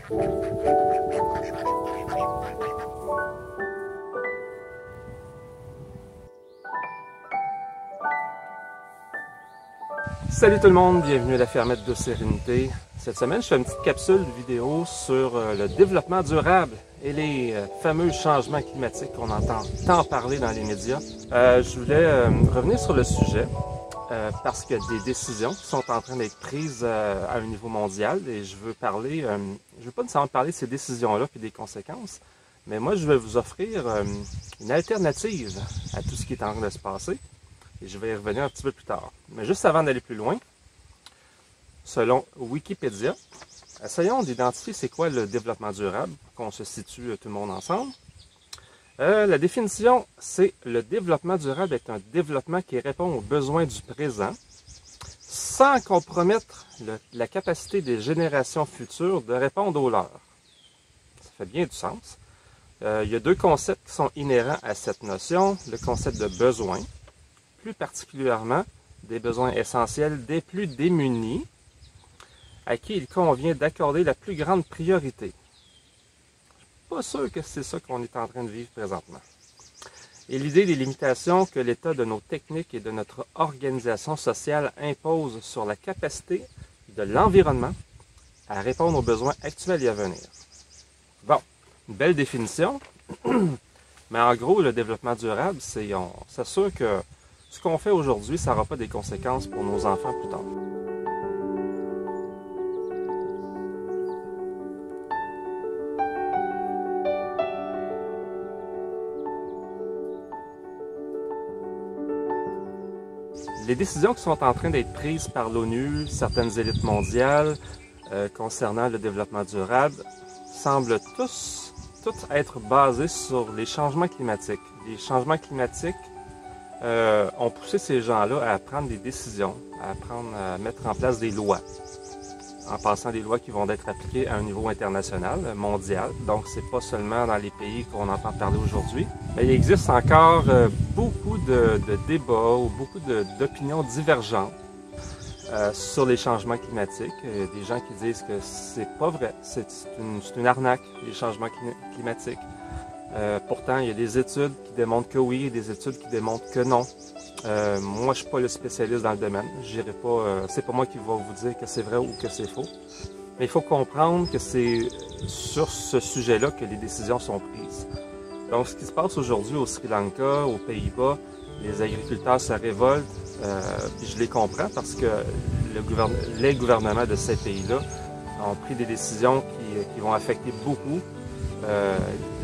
Salut tout le monde, bienvenue à la Fermette de Sérénité. Cette semaine, je fais une petite capsule vidéo sur le développement durable et les fameux changements climatiques qu'on entend tant parler dans les médias. Je voulais revenir sur le sujet parce qu'il y a des décisions qui sont en train d'être prises à un niveau mondial et je veux pas nécessairement parler de ces décisions-là et des conséquences, mais moi je vais vous offrir une alternative à tout ce qui est en train de se passer. Et je vais y revenir un petit peu plus tard. Mais juste avant d'aller plus loin, selon Wikipédia, essayons d'identifier c'est quoi le développement durable, pour qu'on se situe tout le monde ensemble. La définition, c'est le développement durable est un développement qui répond aux besoins du présent sans compromettre la capacité des générations futures de répondre aux leurs. Ça fait bien du sens. Il y a deux concepts qui sont inhérents à cette notion, le concept de besoin, plus particulièrement des besoins essentiels des plus démunis, à qui il convient d'accorder la plus grande priorité. Je ne suis pas sûr que c'est ça qu'on est en train de vivre présentement. Et l'idée des limitations que l'état de nos techniques et de notre organisation sociale impose sur la capacité de l'environnement à répondre aux besoins actuels et à venir. Bon, une belle définition, mais en gros, le développement durable, c'est on s'assure que ce qu'on fait aujourd'hui, ça n'aura pas des conséquences pour nos enfants plus tard. Les décisions qui sont en train d'être prises par l'ONU, certaines élites mondiales, concernant le développement durable, semblent toutes être basées sur les changements climatiques. Les changements climatiques ont poussé ces gens-là à prendre des décisions, à mettre en place des lois, en passant des lois qui vont être appliquées à un niveau international, mondial. Donc, c'est pas seulement dans les pays qu'on entend parler aujourd'hui. Mais il existe encore beaucoup de débats ou beaucoup d'opinions divergentes sur les changements climatiques. Il y a des gens qui disent que c'est pas vrai, c'est une arnaque, les changements climatiques. Pourtant, il y a des études qui démontrent que oui et des études qui démontrent que non. Moi, je suis pas le spécialiste dans le domaine. J'irai pas. C'est pas moi qui va vous dire que c'est vrai ou que c'est faux. Mais il faut comprendre que c'est sur ce sujet-là que les décisions sont prises. Donc, ce qui se passe aujourd'hui au Sri Lanka, aux Pays-Bas, les agriculteurs se révoltent. Puis je les comprends parce que les gouvernements de ces pays-là ont pris des décisions qui vont affecter beaucoup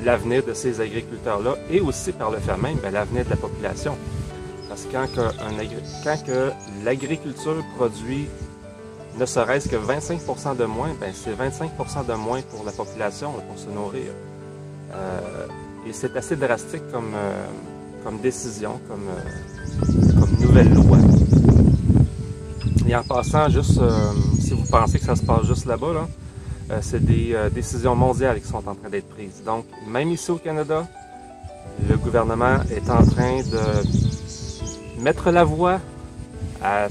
l'avenir de ces agriculteurs-là et aussi par le fait même l'avenir de la population. Parce que quand l'agriculture produit ne serait-ce que 25% de moins, c'est 25% de moins pour la population pour se nourrir. Et c'est assez drastique comme décision, comme nouvelle loi. Et en passant, juste si vous pensez que ça se passe juste là-bas, c'est des décisions mondiales qui sont en train d'être prises. Donc, même ici au Canada, le gouvernement est en train de mettre la voie à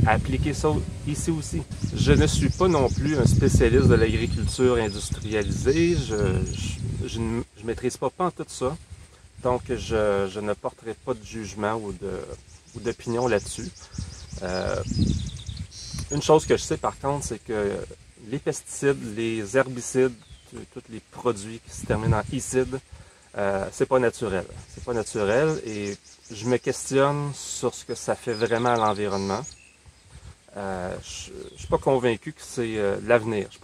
appliquer ça ici aussi. Je ne suis pas non plus un spécialiste de l'agriculture industrialisée. Je ne maîtrise pas tout ça. Donc, je ne porterai pas de jugement ou d'opinion là-dessus. Une chose que je sais par contre, c'est que les pesticides, les herbicides, tous les produits qui se terminent en icide, c'est pas naturel. C'est pas naturel et je me questionne sur ce que ça fait vraiment à l'environnement. Je suis pas convaincu que c'est l'avenir. Je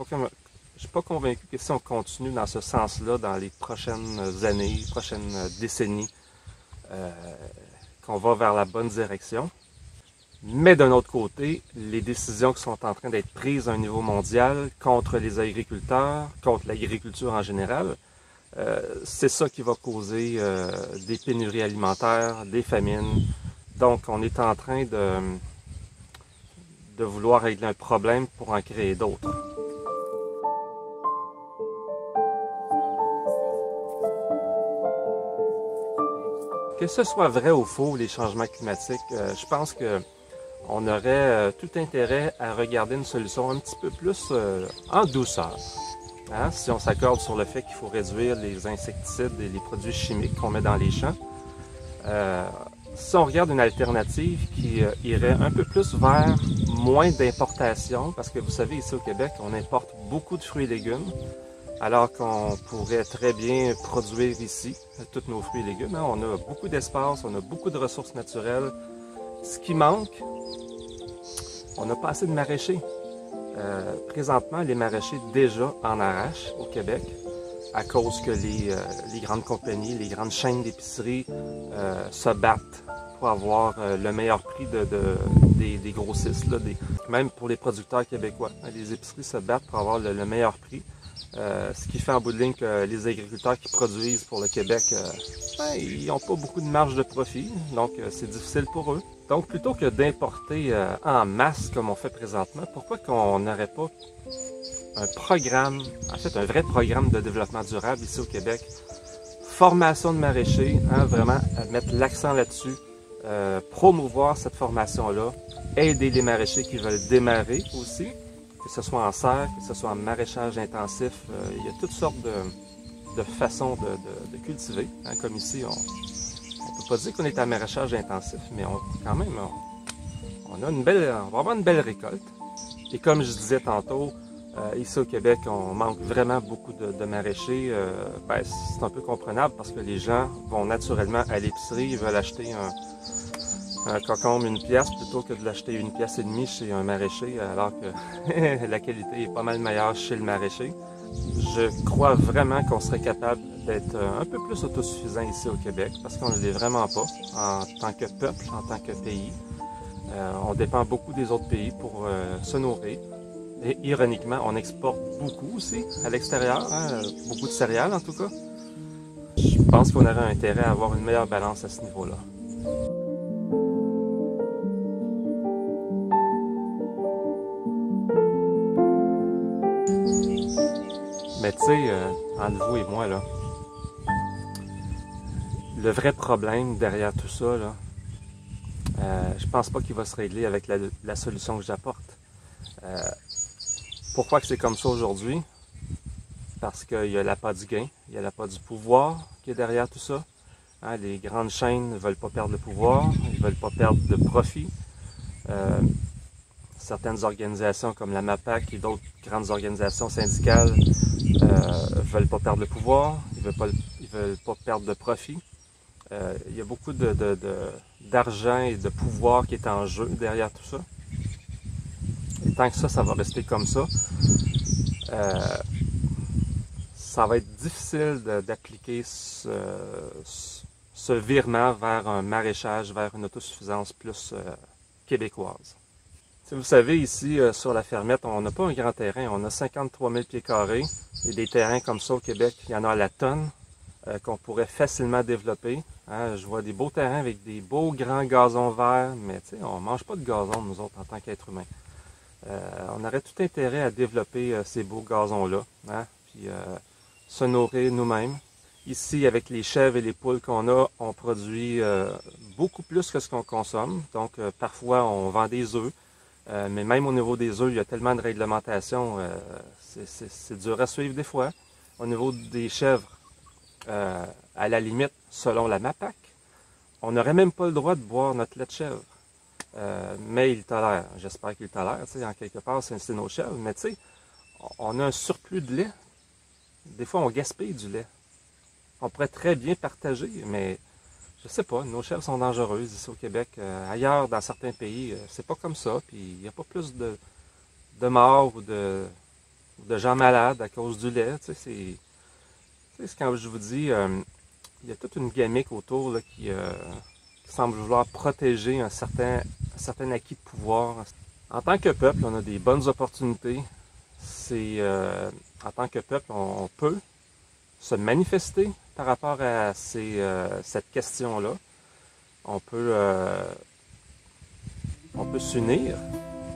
suis pas convaincu que si on continue dans ce sens-là dans les prochaines années, prochaines décennies, qu'on va vers la bonne direction. Mais d'un autre côté, les décisions qui sont en train d'être prises à un niveau mondial contre les agriculteurs, contre l'agriculture en général, c'est ça qui va causer des pénuries alimentaires, des famines. Donc, on est en train de vouloir régler un problème pour en créer d'autres. Que ce soit vrai ou faux, les changements climatiques, je pense que on aurait tout intérêt à regarder une solution un petit peu plus en douceur. Hein? Si on s'accorde sur le fait qu'il faut réduire les insecticides et les produits chimiques qu'on met dans les champs, si on regarde une alternative qui irait un peu plus vers moins d'importation, parce que vous savez, ici au Québec, on importe beaucoup de fruits et légumes, alors qu'on pourrait très bien produire ici tous nos fruits et légumes. Hein? On a beaucoup d'espace, on a beaucoup de ressources naturelles. Ce qui manque, on n'a pas assez de maraîchers. Présentement, les maraîchers déjà en arrachent au Québec à cause que les grandes compagnies, les grandes chaînes d'épicerie se battent pour avoir le meilleur prix des grossistes, là, même pour les producteurs québécois. Les épiceries se battent pour avoir le meilleur prix. Ce qui fait en bout de ligne que les agriculteurs qui produisent pour le Québec, ils n'ont pas beaucoup de marge de profit, donc c'est difficile pour eux. Donc plutôt que d'importer en masse comme on fait présentement, pourquoi qu'on n'aurait pas un programme, en fait un vrai programme de développement durable ici au Québec, formation de maraîchers, hein, vraiment mettre l'accent là-dessus, promouvoir cette formation-là, aider les maraîchers qui veulent démarrer aussi, que ce soit en serre, que ce soit en maraîchage intensif, il y a toutes sortes de façons de cultiver. Hein, comme ici, on ne peut pas dire qu'on est en maraîchage intensif, mais quand même, on va avoir une belle récolte. Et comme je disais tantôt, ici au Québec, on manque vraiment beaucoup de maraîchers. C'est un peu comprenable parce que les gens vont naturellement à l'épicerie, ils veulent acheter un concombre 1 pièce plutôt que de l'acheter 1,5 pièce chez un maraîcher, alors que la qualité est pas mal meilleure chez le maraîcher. Je crois vraiment qu'on serait capable d'être un peu plus autosuffisant ici au Québec, parce qu'on ne l'est vraiment pas en tant que peuple, en tant que pays. On dépend beaucoup des autres pays pour se nourrir. Et ironiquement, on exporte beaucoup aussi à l'extérieur, hein, beaucoup de céréales en tout cas. Je pense qu'on aurait intérêt à avoir une meilleure balance à ce niveau-là. Mais tu sais, entre vous et moi, là, le vrai problème derrière tout ça, là, je pense pas qu'il va se régler avec la solution que j'apporte. Pourquoi que c'est comme ça aujourd'hui? Parce qu'il y a l'appât du gain, il y a l'appât du pouvoir qui est derrière tout ça. Hein, les grandes chaînes ne veulent pas perdre le pouvoir, ils ne veulent pas perdre de profit. Certaines organisations comme la MAPAC et d'autres grandes organisations syndicales veulent pas perdre le pouvoir, ils veulent pas perdre de profit. Il y a beaucoup d'argent et de pouvoir qui est en jeu derrière tout ça. Et tant que ça va rester comme ça, ça va être difficile d'appliquer ce virement vers un maraîchage, vers une autosuffisance plus québécoise. Si vous savez, ici, sur la fermette, on n'a pas un grand terrain. On a 53 000 pieds carrés. Et des terrains comme ça au Québec, il y en a à la tonne qu'on pourrait facilement développer. Hein, je vois des beaux terrains avec des beaux grands gazons verts, mais on ne mange pas de gazon, nous autres, en tant qu'êtres humains. On aurait tout intérêt à développer ces beaux gazons-là, hein, puis se nourrir nous-mêmes. Ici, avec les chèvres et les poules qu'on a, on produit beaucoup plus que ce qu'on consomme. Donc, parfois, on vend des œufs. Mais même au niveau des œufs, il y a tellement de réglementations, c'est dur à suivre des fois. Au niveau des chèvres, à la limite, selon la MAPAC, on n'aurait même pas le droit de boire notre lait de chèvre. Mais ils tolèrent. J'espère qu'ils tolèrent. En quelque part, c'est nos chèvres. Mais tu sais, on a un surplus de lait. Des fois, on gaspille du lait. On pourrait très bien partager, mais je sais pas, nos chèvres sont dangereuses ici au Québec. Ailleurs, dans certains pays, c'est pas comme ça. Puis il n'y a pas plus de morts ou de gens malades à cause du lait. C'est quand je vous dis, il y a toute une gamique autour là, qui semble vouloir protéger un certain acquis de pouvoir. En tant que peuple, on a des bonnes opportunités. En tant que peuple, on peut se manifester par rapport à cette question-là. On peut s'unir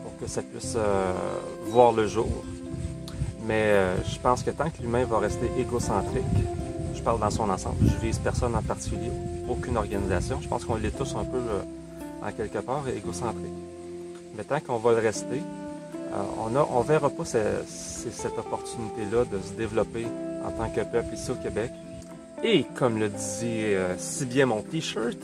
pour que ça puisse voir le jour. Mais je pense que tant que l'humain va rester égocentrique, je parle dans son ensemble, je vise personne en particulier, aucune organisation, je pense qu'on l'est tous un peu en quelque part égocentrique. Mais tant qu'on va le rester, on ne verra pas cette opportunité-là de se développer en tant que peuple ici au Québec. Et comme le dit si bien mon t-shirt,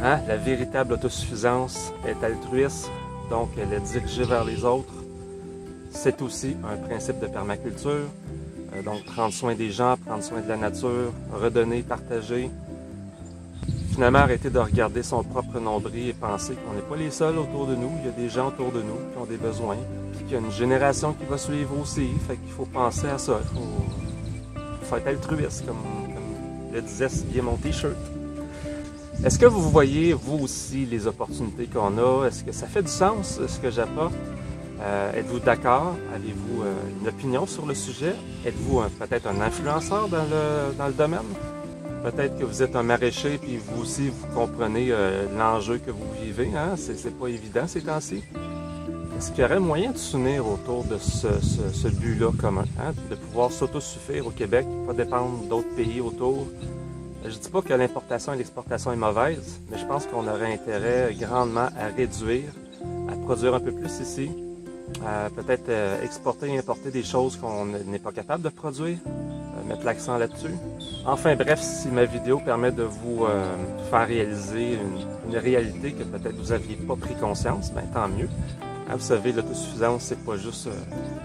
hein, la véritable autosuffisance est altruiste, donc elle est dirigée vers les autres. C'est aussi un principe de permaculture, donc prendre soin des gens, prendre soin de la nature, redonner, partager. Finalement, arrêter de regarder son propre nombril et penser qu'on n'est pas les seuls autour de nous. Il y a des gens autour de nous qui ont des besoins, puis qu'il y a une génération qui va suivre aussi. Fait qu'il faut penser à ça. Il faut être altruiste, comme le disait si bien mon t-shirt. Est-ce que vous voyez, vous aussi, les opportunités qu'on a? Est-ce que ça fait du sens, ce que j'apporte? Êtes-vous d'accord? Avez-vous une opinion sur le sujet? Êtes-vous peut-être un influenceur dans le domaine? Peut-être que vous êtes un maraîcher et vous aussi, vous comprenez l'enjeu que vous vivez. Hein? C'est pas évident ces temps-ci. Est-ce qu'il y aurait moyen de s'unir autour de ce but-là commun? Hein? De pouvoir s'autosuffire au Québec, pas dépendre d'autres pays autour? Je ne dis pas que l'importation et l'exportation est mauvaise, mais je pense qu'on aurait intérêt grandement à réduire, à produire un peu plus ici, à peut-être exporter et importer des choses qu'on n'est pas capable de produire, mettre l'accent là-dessus. Enfin bref, si ma vidéo permet de vous faire réaliser une réalité que peut-être vous n'aviez pas pris conscience, ben tant mieux. Hein, vous savez, l'autosuffisance, c'est pas juste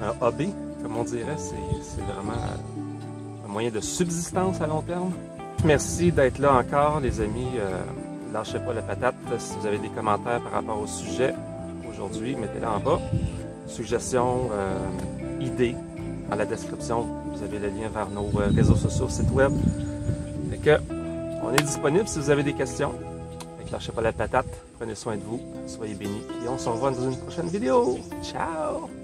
un hobby, comme on dirait, c'est vraiment un moyen de subsistance à long terme. Merci d'être là encore, les amis. Lâchez pas la patate. Si vous avez des commentaires par rapport au sujet aujourd'hui, mettez-les en bas. Suggestions, idées, dans la description, vous avez le lien vers nos réseaux sociaux, site web. Fait que, on est disponible si vous avez des questions. Fait que lâchez pas la patate, prenez soin de vous, soyez bénis, et on se revoit dans une prochaine vidéo. Ciao!